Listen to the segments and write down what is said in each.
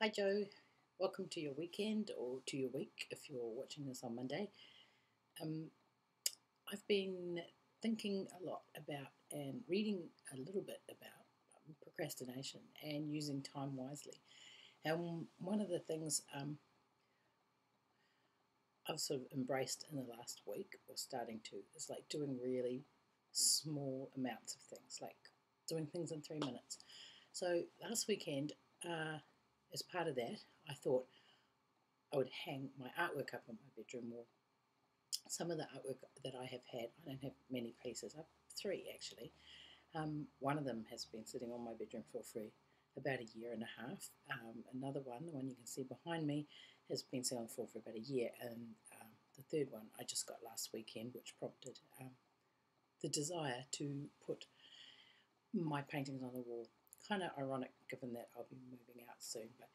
Hi Joe, welcome to your weekend or to your week if you're watching this on Monday. Um, I've been thinking a lot about and reading a little bit about procrastination and using time wisely. And one of the things I've sort of embraced in the last week or starting to is like doing really small amounts of things, like doing things in 3 minutes. So last weekend, as part of that, I thought I would hang my artwork up on my bedroom wall. Some of the artwork that I have had, I don't have many pieces, I have three actually. One of them has been sitting on my bedroom floor for about a year and a half. Another one, the one you can see behind me, has been sitting on the floor for about a year. And the third one I just got last weekend, which prompted the desire to put my paintings on the wall. Kind of ironic given that I'll be moving out soon, but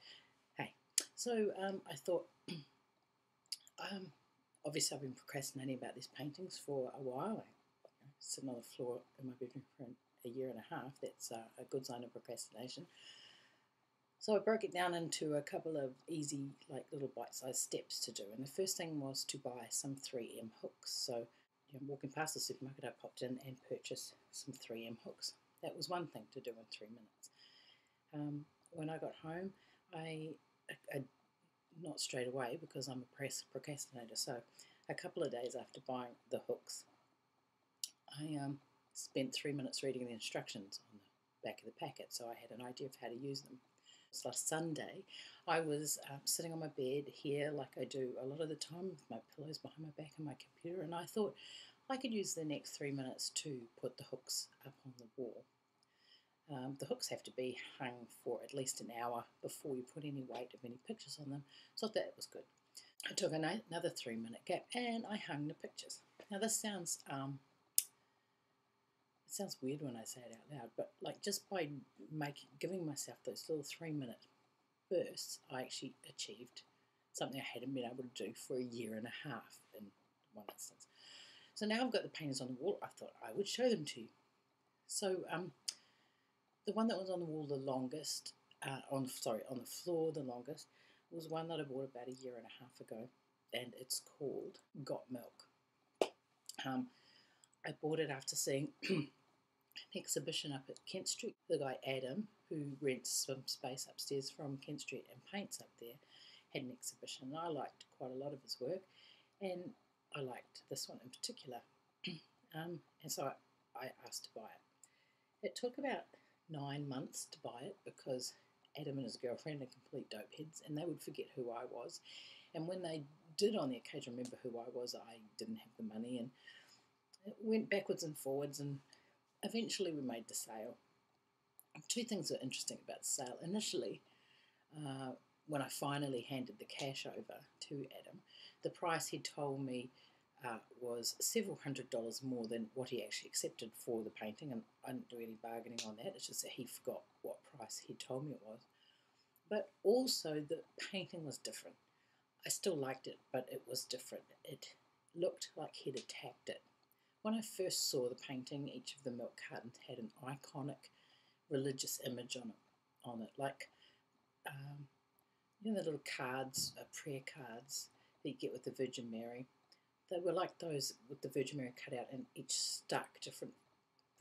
hey. So I thought, obviously I've been procrastinating about these paintings for a while. Sitting on the floor in my bedroom for a year and a half. That's a good sign of procrastination. So I broke it down into a couple of easy, like little bite-sized steps to do. And the first thing was to buy some 3M hooks. So walking past the supermarket, I popped in and purchased some 3M hooks. That was one thing to do in 3 minutes. When I got home, I not straight away because I'm a procrastinator. So a couple of days after buying the hooks, I spent 3 minutes reading the instructions on the back of the packet, so I had an idea of how to use them. Last Sunday, I was sitting on my bed here, like I do a lot of the time, with my pillows behind my back and my computer, and I thought I could use the next 3 minutes to put the hooks up on the wall. The hooks have to be hung for at least an hour before you put any weight of any pictures on them, so that was good. I took another 3 minute gap and I hung the pictures. Now this sounds weird when I say it out loud, but like just by giving myself those little 3 minute bursts, I actually achieved something I hadn't been able to do for a year and a half in one instance. So now I've got the paintings on the wall. I thought I would show them to you. So the one that was on the wall the longest, on the floor the longest, was one that I bought about a year and a half ago, and it's called Got Milk. I bought it after seeing an exhibition up at Kent Street. The guy Adam, who rents some space upstairs from Kent Street and paints up there, had an exhibition, and I liked quite a lot of his work, and I liked this one in particular. And so I asked to buy it. It took about 9 months to buy it because Adam and his girlfriend are complete dopeheads, and they would forget who I was. And when they did on the occasion remember who I was, I didn't have the money, and it went backwards and forwards, and eventually we made the sale. Two things are interesting about the sale. Initially, when I finally handed the cash over to Adam, the price he told me was several $100s more than what he actually accepted for the painting, and I didn't do any bargaining on that. It's just that he forgot what price he told me it was. But also the painting was different. I still liked it, but it was different. It looked like he'd attacked it. When I first saw the painting, each of the milk cartons had an iconic religious image on it, like the little cards, prayer cards that you get with the Virgin Mary. They were like those with the Virgin Mary cut out, and each stuck different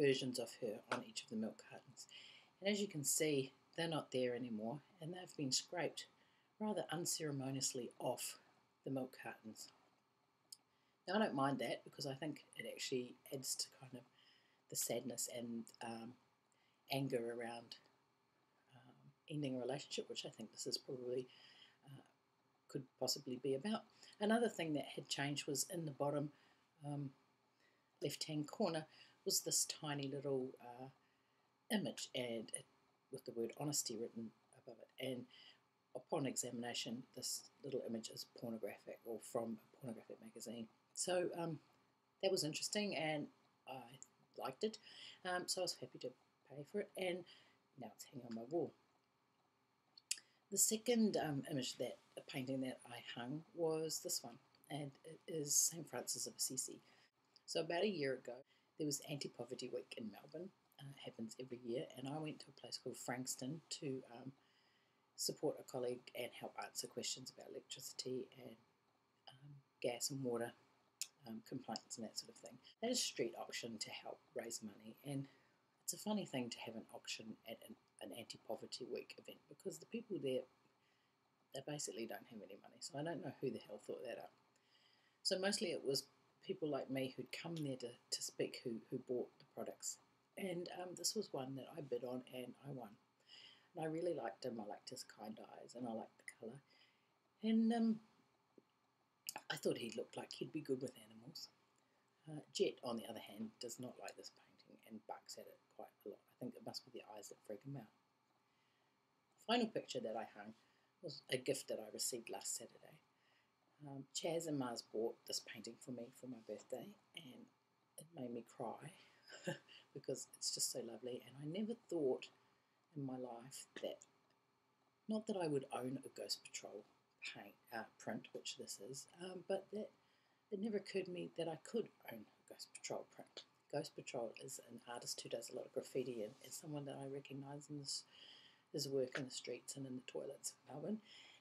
versions of her on each of the milk cartons. And as you can see, they're not there anymore, and they've been scraped rather unceremoniously off the milk cartons. Now, I don't mind that because I think it actually adds to kind of the sadness and anger around ending a relationship, which I think this is probably could possibly be about. Another thing that had changed was in the bottom left-hand corner was this tiny little image, and with the word honesty written above it. And upon examination, this little image is pornographic, or from a pornographic magazine. So that was interesting, and I liked it. So I was happy to pay for it, and now it's hanging on my wall. The second image, that a painting that I hung, was this one, and it is St. Francis of Assisi. So about a year ago, there was Anti-Poverty Week in Melbourne. It happens every year, and I went to a place called Frankston to support a colleague and help answer questions about electricity and gas and water complaints and that sort of thing. They had a street auction to help raise money, and it's a funny thing to have an auction at an anti-poverty week event because the people there, they basically don't have any money, so I don't know who the hell thought that up. So mostly it was people like me who'd come there to speak who bought the products, and this was one that I bid on and I won. And I really liked him. I liked his kind eyes and I liked the colour, and I thought he looked like he'd be good with animals. Jet, on the other hand, does not like this painting and bucks at it quite a lot. I think it must be the eyes that freak him out. The final picture that I hung was a gift that I received last Saturday. Chaz and Mars bought this painting for me for my birthday, and it made me cry because it's just so lovely. And I never thought in my life that, not that I would own a Ghost Patrol print, which this is, but that it never occurred to me that I could own a Ghost Patrol print. Ghost Patrol is an artist who does a lot of graffiti and is someone that I recognise in his work in the streets and in the toilets of Melbourne.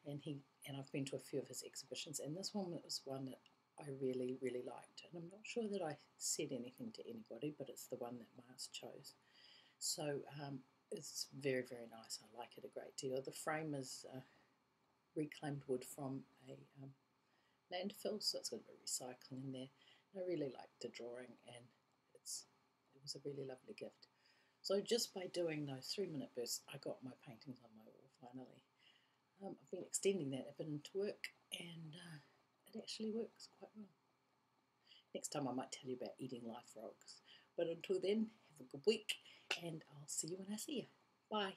And I've been to a few of his exhibitions, and this one was one that I really, really liked. And I'm not sure that I said anything to anybody, but it's the one that Mars chose. So it's very, very nice. I like it a great deal. The frame is reclaimed wood from a landfill, so it's got a bit of recycling in there. And I really liked the drawing, and it was a really lovely gift. So just by doing those 3-minute bursts, I got my paintings on my wall finally. I've been extending that a bit into work, and it actually works quite well. Next time I might tell you about eating live frogs. But until then, have a good week, and I'll see you when I see you. Bye.